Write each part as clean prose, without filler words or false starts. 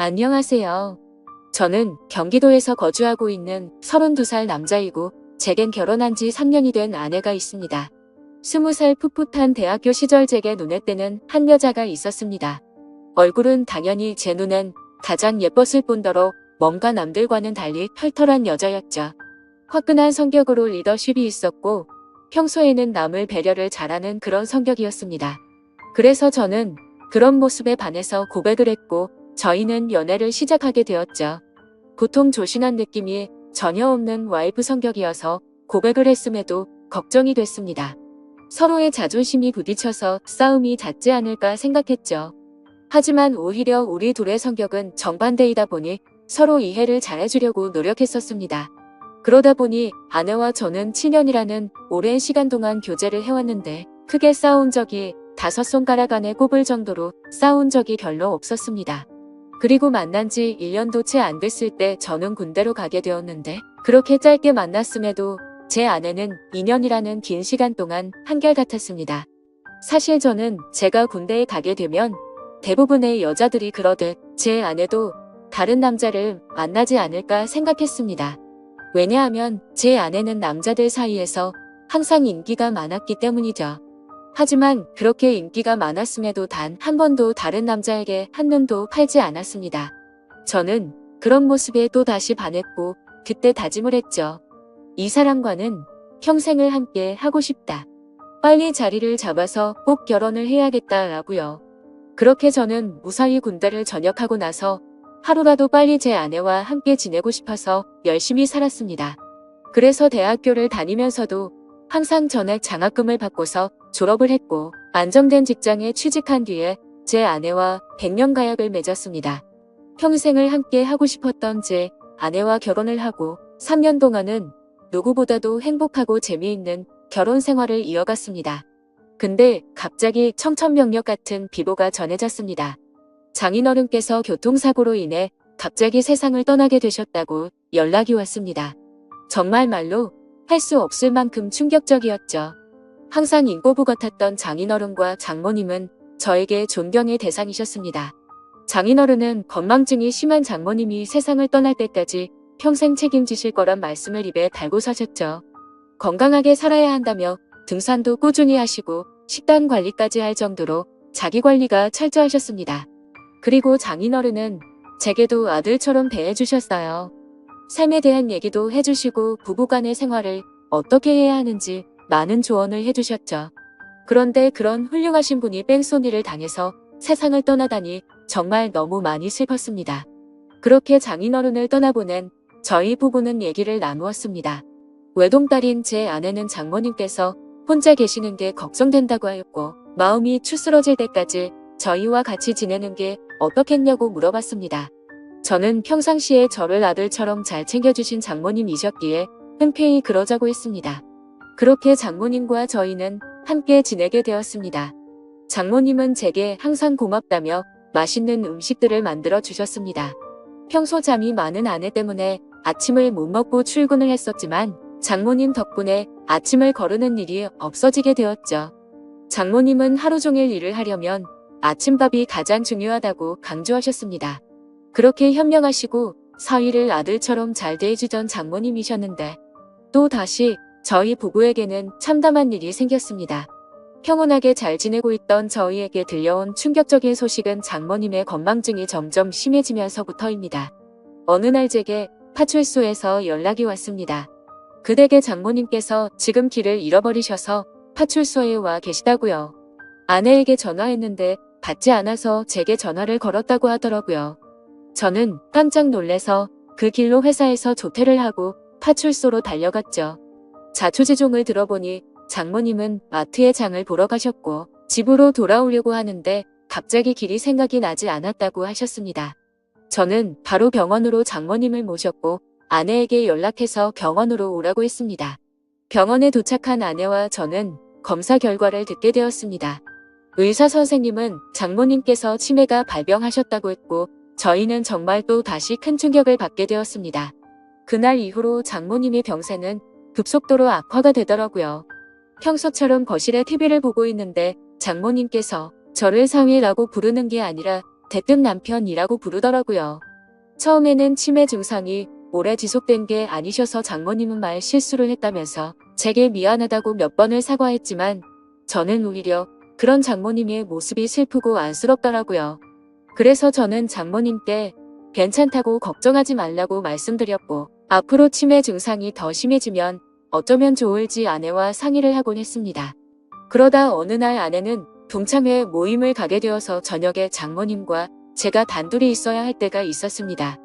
안녕하세요. 저는 경기도에서 거주하고 있는 32살 남자이고 제겐 결혼한 지 3년이 된 아내가 있습니다. 20살 풋풋한 대학교 시절 제게 눈에 띄는 한 여자가 있었습니다. 얼굴은 당연히 제 눈엔 가장 예뻤을 뿐더러 뭔가 남들과는 달리 털털한 여자였죠. 화끈한 성격으로 리더십이 있었고 평소에는 남을 배려를 잘하는 그런 성격이었습니다. 그래서 저는 그런 모습에 반해서 고백을 했고 저희는 연애를 시작하게 되었죠. 보통 조신한 느낌이 전혀 없는 와이프 성격이어서 고백을 했음에도 걱정이 됐습니다. 서로의 자존심이 부딪혀서 싸움이 잦지 않을까 생각했죠. 하지만 오히려 우리 둘의 성격은 정반대이다 보니 서로 이해를 잘해주려고 노력했었습니다. 그러다 보니 아내와 저는 7년이라는 오랜 시간 동안 교제를 해왔는데 크게 싸운 적이 5손가락 안에 꼽을 정도로 싸운 적이 별로 없었습니다. 그리고 만난 지 1년도 채 안 됐을 때 저는 군대로 가게 되었는데 그렇게 짧게 만났음에도 제 아내는 2년이라는 긴 시간 동안 한결같았습니다. 사실 저는 제가 군대에 가게 되면 대부분의 여자들이 그러듯 제 아내도 다른 남자를 만나지 않을까 생각했습니다. 왜냐하면 제 아내는 남자들 사이에서 항상 인기가 많았기 때문이죠. 하지만 그렇게 인기가 많았음에도 단 한 번도 다른 남자에게 한눈도 팔지 않았습니다. 저는 그런 모습에 또 다시 반했고 그때 다짐을 했죠. 이 사람과는 평생을 함께 하고 싶다. 빨리 자리를 잡아서 꼭 결혼을 해야겠다라고요. 그렇게 저는 무사히 군대를 전역하고 나서 하루라도 빨리 제 아내와 함께 지내고 싶어서 열심히 살았습니다. 그래서 대학교를 다니면서도 항상 전액 장학금을 받고서 졸업을 했고 안정된 직장에 취직한 뒤에 제 아내와 100년 가약을 맺었습니다. 평생을 함께 하고 싶었던 제 아내와 결혼을 하고 3년 동안은 누구보다도 행복하고 재미있는 결혼 생활을 이어갔습니다. 근데 갑자기 청천벽력 같은 비보가 전해졌습니다. 장인어른께서 교통사고로 인해 갑자기 세상을 떠나게 되셨다고 연락이 왔습니다. 정말 말로 할 수 없을 만큼 충격적이었죠. 항상 인고부 같았던 장인어른과 장모님은 저에게 존경의 대상이셨습니다. 장인어른은 건망증이 심한 장모님이 세상을 떠날 때까지 평생 책임지실 거란 말씀을 입에 달고 사셨죠. 건강하게 살아야 한다며 등산도 꾸준히 하시고 식단 관리까지 할 정도로 자기 관리가 철저하셨습니다. 그리고 장인어른은 제게도 아들처럼 대해주셨어요. 삶에 대한 얘기도 해주시고 부부간의 생활을 어떻게 해야 하는지 많은 조언을 해주셨죠. 그런데 그런 훌륭하신 분이 뺑소니를 당해서 세상을 떠나다니 정말 너무 많이 슬펐습니다. 그렇게 장인어른을 떠나보낸 저희 부부는 얘기를 나누었습니다. 외동딸인 제 아내는 장모님께서 혼자 계시는 게 걱정된다고 하였고 마음이 추스러질 때까지 저희와 같이 지내는 게 어떻겠냐고 물어봤습니다. 저는 평상시에 저를 아들처럼 잘 챙겨주신 장모님이셨기에 흔쾌히 그러자고 했습니다. 그렇게 장모님과 저희는 함께 지내게 되었습니다. 장모님은 제게 항상 고맙다며 맛있는 음식들을 만들어 주셨습니다. 평소 잠이 많은 아내 때문에 아침을 못 먹고 출근을 했었지만 장모님 덕분에 아침을 거르는 일이 없어지게 되었죠. 장모님은 하루 종일 일을 하려면 아침밥이 가장 중요하다고 강조하셨습니다. 그렇게 현명하시고 사위를 아들처럼 잘 대해주던 장모님이셨는데 또 다시 저희 부부에게는 참담한 일이 생겼습니다. 평온하게 잘 지내고 있던 저희에게 들려온 충격적인 소식은 장모님의 건망증이 점점 심해지면서부터입니다. 어느 날 제게 파출소에서 연락이 왔습니다. 그 댁의 장모님께서 지금 길을 잃어버리셔서 파출소에 와 계시다고요. 아내에게 전화했는데 받지 않아서 제게 전화를 걸었다고 하더라고요. 저는 깜짝 놀래서 그 길로 회사에서 조퇴를 하고 파출소로 달려갔죠. 자초지종을 들어보니 장모님은 마트에 장을 보러 가셨고 집으로 돌아오려고 하는데 갑자기 길이 생각이 나지 않았다고 하셨습니다. 저는 바로 병원으로 장모님을 모셨고 아내에게 연락해서 병원으로 오라고 했습니다. 병원에 도착한 아내와 저는 검사 결과를 듣게 되었습니다. 의사 선생님은 장모님께서 치매가 발병하셨다고 했고 저희는 정말 또 다시 큰 충격을 받게 되었습니다. 그날 이후로 장모님의 병세는 급속도로 악화가 되더라고요. 평소처럼 거실에 TV를 보고 있는데 장모님께서 저를 사위라고 부르는 게 아니라 대뜸 남편이라고 부르더라고요. 처음에는 치매 증상이 오래 지속된 게 아니셔서 장모님은 말 실수를 했다면서 제게 미안하다고 몇 번을 사과했지만 저는 오히려 그런 장모님의 모습이 슬프고 안쓰럽더라고요. 그래서 저는 장모님께 괜찮다고 걱정하지 말라고 말씀드렸고 앞으로 치매 증상이 더 심해지면 어쩌면 좋을지 아내와 상의를 하곤 했습니다. 그러다 어느 날 아내는 동창회 모임을 가게 되어서 저녁에 장모님과 제가 단둘이 있어야 할 때가 있었습니다.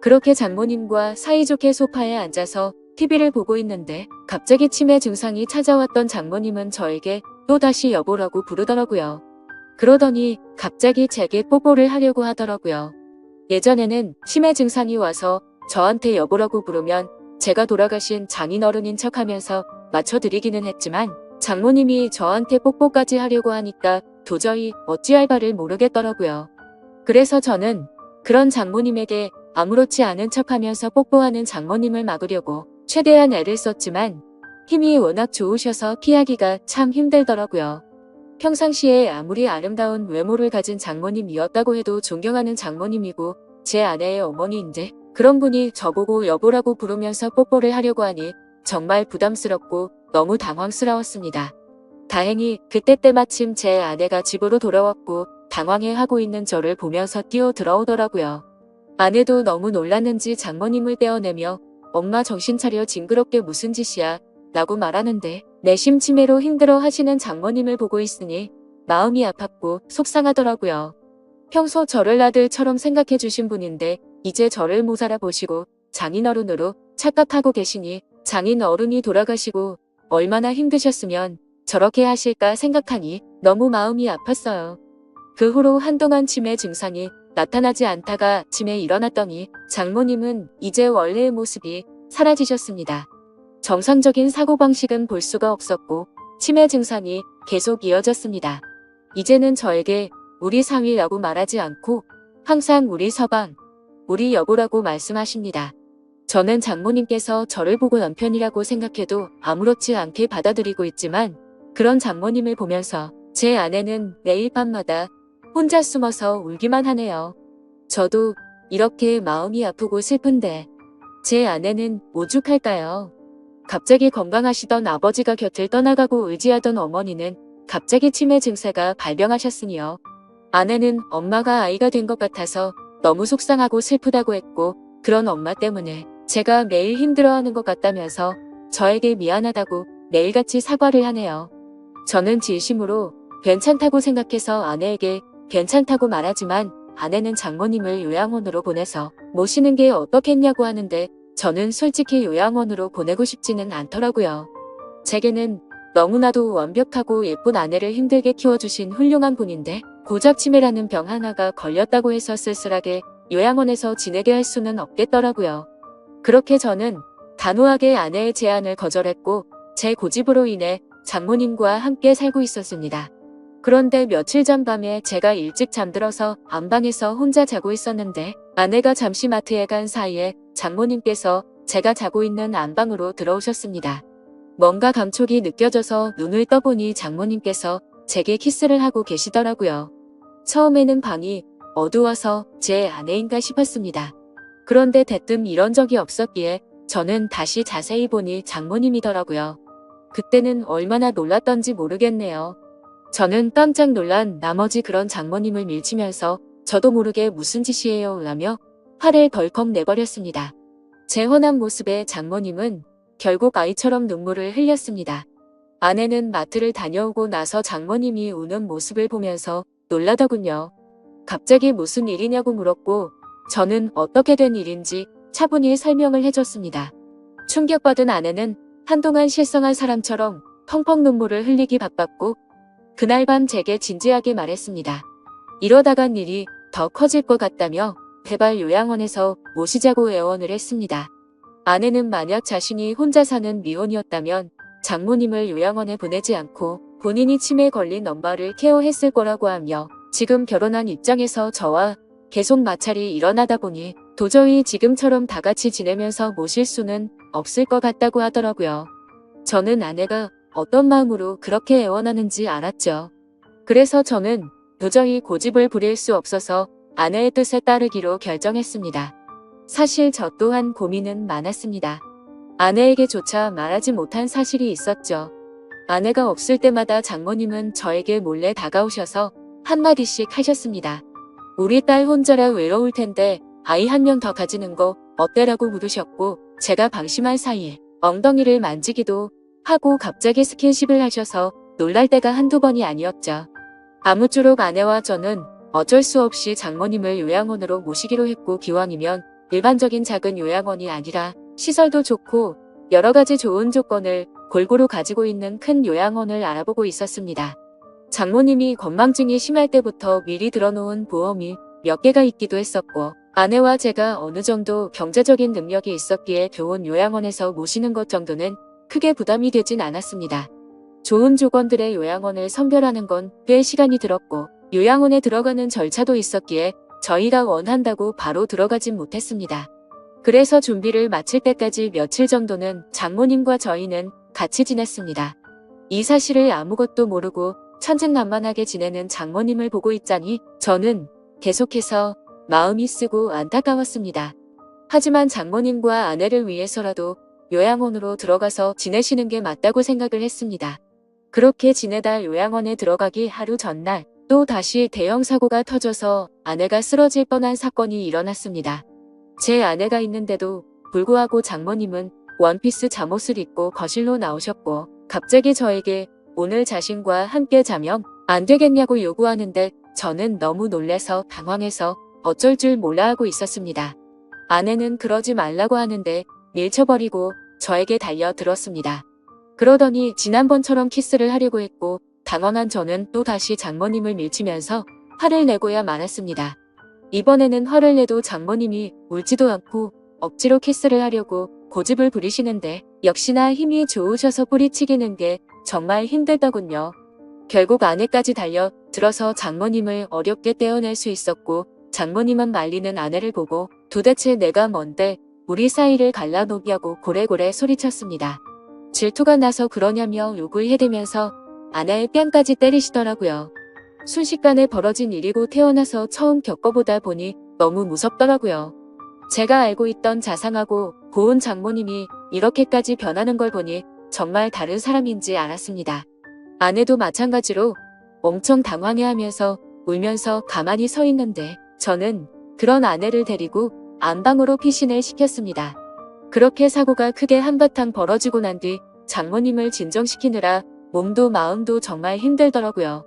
그렇게 장모님과 사이좋게 소파에 앉아서 TV를 보고 있는데 갑자기 치매 증상이 찾아왔던 장모님은 저에게 또다시 여보라고 부르더라고요. 그러더니 갑자기 제게 뽀뽀를 하려고 하더라고요. 예전에는 치매 증상이 와서 저한테 여보라고 부르면 제가 돌아가신 장인어른인 척하면서 맞춰드리기는 했지만 장모님이 저한테 뽀뽀까지 하려고 하니까 도저히 어찌할 바를 모르겠더라고요. 그래서 저는 그런 장모님에게 아무렇지 않은 척하면서 뽀뽀하는 장모님을 막으려고 최대한 애를 썼지만 힘이 워낙 좋으셔서 피하기가 참 힘들더라고요. 평상시에 아무리 아름다운 외모를 가진 장모님이었다고 해도 존경하는 장모님이고 제 아내의 어머니인데 그런 분이 저보고 여보라고 부르면서 뽀뽀를 하려고 하니 정말 부담스럽고 너무 당황스러웠습니다. 다행히 그때 때마침 제 아내가 집으로 돌아왔고 당황해하고 있는 저를 보면서 뛰어 들어오더라고요. 아내도 너무 놀랐는지 장모님을 떼어내며 엄마 정신 차려 징그럽게 무슨 짓이야 라고 말하는데 내심 치매로 힘들어 하시는 장모님을 보고 있으니 마음이 아팠고 속상하더라고요. 평소 저를 아들처럼 생각해 주신 분인데 이제 저를 못 알아보시고 장인어른으로 착각하고 계시니 장인어른이 돌아가시고 얼마나 힘드셨으면 저렇게 하실까 생각하니 너무 마음이 아팠어요. 그 후로 한동안 치매 증상이 나타나지 않다가 아침에 일어났더니 장모님은 이제 원래의 모습이 사라지셨습니다. 정상적인 사고방식은 볼 수가 없었고 치매 증상이 계속 이어졌습니다. 이제는 저에게 우리 사위라고 말하지 않고 항상 우리 서방, 우리 여보라고 말씀하십니다. 저는 장모님께서 저를 보고 남편이라고 생각해도 아무렇지 않게 받아들이고 있지만 그런 장모님을 보면서 제 아내는 매일 밤마다 혼자 숨어서 울기만 하네요. 저도 이렇게 마음이 아프고 슬픈데 제 아내는 오죽할까요? 갑자기 건강하시던 아버지가 곁을 떠나가고 의지하던 어머니는 갑자기 치매 증세가 발병하셨으니요. 아내는 엄마가 아이가 된 것 같아서 너무 속상하고 슬프다고 했고 그런 엄마 때문에 제가 매일 힘들어하는 것 같다면서 저에게 미안하다고 매일같이 사과를 하네요. 저는 진심으로 괜찮다고 생각해서 아내에게 괜찮다고 말하지만 아내는 장모님을 요양원으로 보내서 모시는 게 어떻겠냐고 하는데 저는 솔직히 요양원으로 보내고 싶지는 않더라고요. 제게는 너무나도 완벽하고 예쁜 아내를 힘들게 키워주신 훌륭한 분인데 고작 치매라는 병 하나가 걸렸다고 해서 쓸쓸하게 요양원에서 지내게 할 수는 없겠더라고요. 그렇게 저는 단호하게 아내의 제안을 거절했고 제 고집으로 인해 장모님과 함께 살고 있었습니다. 그런데 며칠 전 밤에 제가 일찍 잠들어서 안방에서 혼자 자고 있었는데 아내가 잠시 마트에 간 사이에 장모님께서 제가 자고 있는 안방으로 들어오셨습니다. 뭔가 감촉이 느껴져서 눈을 떠보니 장모님께서 제게 키스를 하고 계시더라고요. 처음에는 방이 어두워서 제 아내인가 싶었습니다. 그런데 대뜸 이런 적이 없었기에 저는 다시 자세히 보니 장모님이더라고요. 그때는 얼마나 놀랐던지 모르겠네요. 저는 깜짝 놀란 나머지 그런 장모님을 밀치면서 저도 모르게 무슨 짓이에요 라며 화를 덜컥 내버렸습니다. 제 훤한 모습에 장모님은 결국 아이처럼 눈물을 흘렸습니다. 아내는 마트를 다녀오고 나서 장모님이 우는 모습을 보면서 놀라더군요. 갑자기 무슨 일이냐고 물었고 저는 어떻게 된 일인지 차분히 설명을 해줬습니다. 충격받은 아내는 한동안 실성한 사람처럼 펑펑 눈물을 흘리기 바빴고 그날 밤 제게 진지하게 말했습니다. 이러다간 일이 더 커질 것 같다며 제발 요양원에서 모시자고 애원을 했습니다. 아내는 만약 자신이 혼자 사는 미혼이었다면 장모님을 요양원에 보내지 않고 본인이 치매에 걸린 엄마를 케어했을 거라고 하며 지금 결혼한 입장에서 저와 계속 마찰이 일어나다 보니 도저히 지금처럼 다 같이 지내면서 모실 수는 없을 것 같다고 하더라고요. 저는 아내가 어떤 마음으로 그렇게 애원하는지 알았죠. 그래서 저는 도저히 고집을 부릴 수 없어서 아내의 뜻에 따르기로 결정했습니다. 사실 저 또한 고민은 많았습니다. 아내에게조차 말하지 못한 사실이 있었죠. 아내가 없을 때마다 장모님은 저에게 몰래 다가오셔서 한마디씩 하셨습니다. 우리 딸 혼자라 외로울 텐데 아이 한 명 더 가지는 거 어때라고 물으셨고, 제가 방심한 사이에 엉덩이를 만지기도 하고 갑자기 스킨십을 하셔서 놀랄 때가 한두 번이 아니었죠. 아무쪼록 아내와 저는 어쩔 수 없이 장모님을 요양원으로 모시기로 했고, 기왕이면 일반적인 작은 요양원이 아니라 시설도 좋고 여러 가지 좋은 조건을 골고루 가지고 있는 큰 요양원을 알아보고 있었습니다. 장모님이 건망증이 심할 때부터 미리 들어놓은 보험이 몇 개가 있기도 했었고, 아내와 제가 어느 정도 경제적인 능력이 있었기에 좋은 요양원에서 모시는 것 정도는 크게 부담이 되진 않았습니다. 좋은 조건들의 요양원을 선별하는 건 꽤 시간이 들었고, 요양원에 들어가는 절차도 있었기에 저희가 원한다고 바로 들어가진 못했습니다. 그래서 준비를 마칠 때까지 며칠 정도는 장모님과 저희는 같이 지냈습니다. 이 사실을 아무것도 모르고 천진난만하게 지내는 장모님을 보고 있자니 저는 계속해서 마음이 쓰고 안타까웠습니다. 하지만 장모님과 아내를 위해서라도 요양원으로 들어가서 지내시는 게 맞다고 생각을 했습니다. 그렇게 지내다 요양원에 들어가기 하루 전날 또 다시 대형 사고가 터져서 아내가 쓰러질 뻔한 사건이 일어났습니다. 제 아내가 있는데도 불구하고 장모님은 원피스 잠옷을 입고 거실로 나오셨고, 갑자기 저에게 오늘 자신과 함께 자면 안 되겠냐고 요구하는데 저는 너무 놀라서 당황해서 어쩔 줄 몰라 하고 있었습니다. 아내는 그러지 말라고 하는데 밀쳐버리고 저에게 달려들었습니다. 그러더니 지난번처럼 키스를 하려고 했고, 당황한 저는 또다시 장모님을 밀치면서 화를 내고야 말았습니다. 이번에는 화를 내도 장모님이 울지도 않고 억지로 키스를 하려고 고집을 부리시는데 역시나 힘이 좋으셔서 뿌리치기는 게 정말 힘들더군요. 결국 아내까지 달려들어서 장모님을 어렵게 떼어낼 수 있었고, 장모님은 말리는 아내를 보고 도대체 내가 뭔데 우리 사이를 갈라놓냐고 고래고래 소리쳤습니다. 질투가 나서 그러냐며 욕을 해대면서 아내의 뺨까지 때리시더라고요. 순식간에 벌어진 일이고 태어나서 처음 겪어보다 보니 너무 무섭더라고요. 제가 알고 있던 자상하고 고운 장모님이 이렇게까지 변하는 걸 보니 정말 다른 사람인지 알았습니다. 아내도 마찬가지로 엄청 당황해하면서 울면서 가만히 서 있는데 저는 그런 아내를 데리고 안방으로 피신을 시켰습니다. 그렇게 사고가 크게 한바탕 벌어지고 난 뒤 장모님을 진정시키느라 몸도 마음도 정말 힘들더라고요.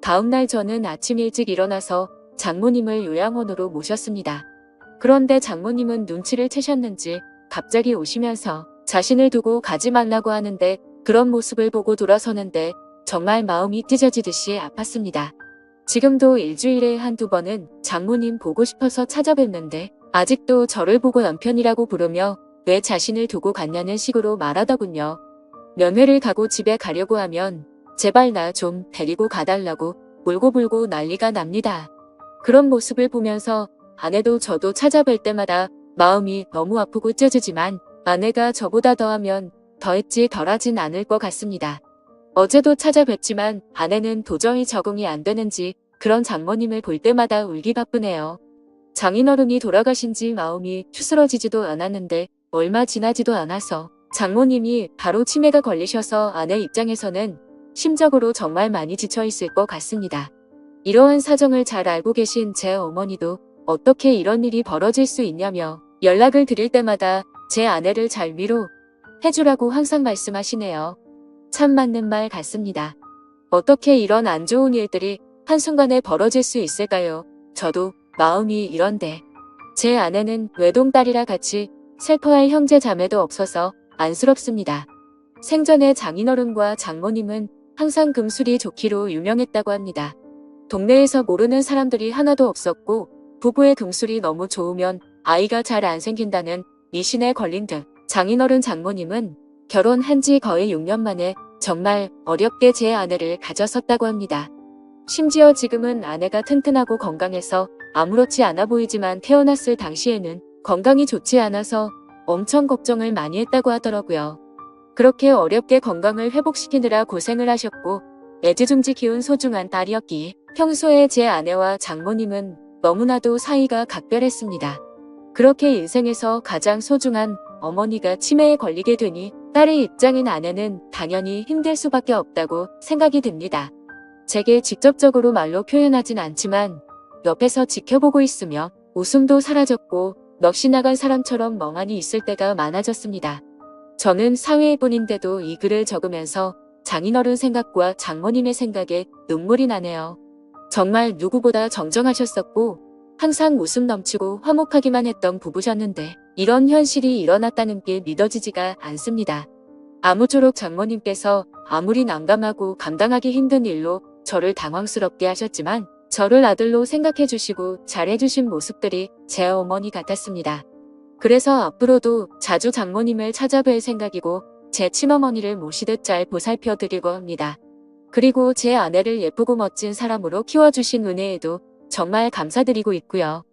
다음날 저는 아침 일찍 일어나서 장모님을 요양원으로 모셨습니다. 그런데 장모님은 눈치를 채셨는지 갑자기 오시면서 자신을 두고 가지 말라고 하는데, 그런 모습을 보고 돌아서는데 정말 마음이 찢어지듯이 아팠습니다. 지금도 일주일에 한두 번은 장모님 보고 싶어서 찾아뵙는데 아직도 저를 보고 남편이라고 부르며 왜 자신을 두고 갔냐는 식으로 말하더군요. 면회를 가고 집에 가려고 하면 제발 나 좀 데리고 가달라고 울고불고 난리가 납니다. 그런 모습을 보면서 아내도 저도 찾아뵐 때마다 마음이 너무 아프고 찢어지지만 아내가 저보다 더하면 더했지 덜하진 않을 것 같습니다. 어제도 찾아뵀지만 아내는 도저히 적응이 안 되는지 그런 장모님을 볼 때마다 울기 바쁘네요. 장인어른이 돌아가신 지 마음이 추스러지지도 않았는데 얼마 지나지도 않아서 장모님이 바로 치매가 걸리셔서 아내 입장에서는 심적으로 정말 많이 지쳐있을 것 같습니다. 이러한 사정을 잘 알고 계신 제 어머니도 어떻게 이런 일이 벌어질 수 있냐며 연락을 드릴 때마다 제 아내를 잘 위로해주라고 항상 말씀하시네요. 참 맞는 말 같습니다. 어떻게 이런 안 좋은 일들이 한순간에 벌어질 수 있을까요? 저도 마음이 이런데 제 아내는 외동딸이라 같이 슬퍼할 형제 자매도 없어서 안쓰럽습니다. 생전에 장인어른과 장모님은 항상 금술이 좋기로 유명했다고 합니다. 동네에서 모르는 사람들이 하나도 없었고 부부의 금술이 너무 좋으면 아이가 잘 안 생긴다는 미신에 걸린 듯 장인어른 장모님은 결혼한 지 거의 6년 만에 정말 어렵게 제 아내를 가졌었다고 합니다. 심지어 지금은 아내가 튼튼하고 건강해서 아무렇지 않아 보이지만 태어났을 당시에는 건강이 좋지 않아서 엄청 걱정을 많이 했다고 하더라고요. 그렇게 어렵게 건강을 회복시키느라 고생을 하셨고 애지중지 키운 소중한 딸이었기에 평소에 제 아내와 장모님은 너무나도 사이가 각별했습니다. 그렇게 인생에서 가장 소중한 어머니가 치매에 걸리게 되니 딸의 입장인 아내는 당연히 힘들 수밖에 없다고 생각이 듭니다. 제게 직접적으로 말로 표현하진 않지만 옆에서 지켜보고 있으며 웃음도 사라졌고 넋이 나간 사람처럼 멍하니 있을 때가 많아졌습니다. 저는 사회인인데도 이 글을 적으면서 장인어른 생각과 장모님의 생각에 눈물이 나네요. 정말 누구보다 정정하셨었고 항상 웃음 넘치고 화목하기만 했던 부부셨는데 이런 현실이 일어났다는 게 믿어지지가 않습니다. 아무쪼록 장모님께서 아무리 난감하고 감당하기 힘든 일로 저를 당황스럽게 하셨지만 저를 아들로 생각해 주시고 잘해 주신 모습들이 제 어머니 같았습니다. 그래서 앞으로도 자주 장모님을 찾아뵐 생각이고 제 친어머니를 모시듯 잘 보살펴 드리고 합니다. 그리고 제 아내를 예쁘고 멋진 사람으로 키워주신 은혜에도 정말 감사드리고 있고요.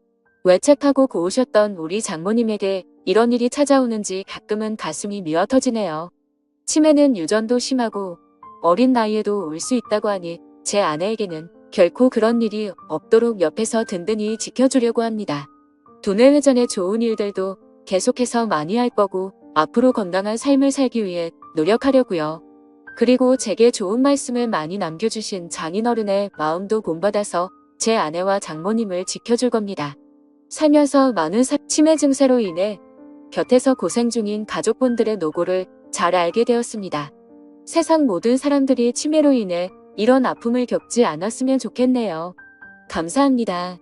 외책하고 고우셨던 우리 장모님에게 이런 일이 찾아오는지 가끔은 가슴이 미어 터지네요. 치매는 유전도 심하고 어린 나이에도 올 수 있다고 하니 제 아내에게는 결코 그런 일이 없도록 옆에서 든든히 지켜주려고 합니다. 두뇌회전의 좋은 일들도 계속해서 많이 할 거고 앞으로 건강한 삶을 살기 위해 노력하려고요. 그리고 제게 좋은 말씀을 많이 남겨주신 장인어른의 마음도 본받아서 제 아내와 장모님을 지켜줄 겁니다. 살면서 많은 치매 증세로 인해 곁에서 고생 중인 가족분들의 노고를 잘 알게 되었습니다. 세상 모든 사람들이 치매로 인해 이런 아픔을 겪지 않았으면 좋겠네요. 감사합니다.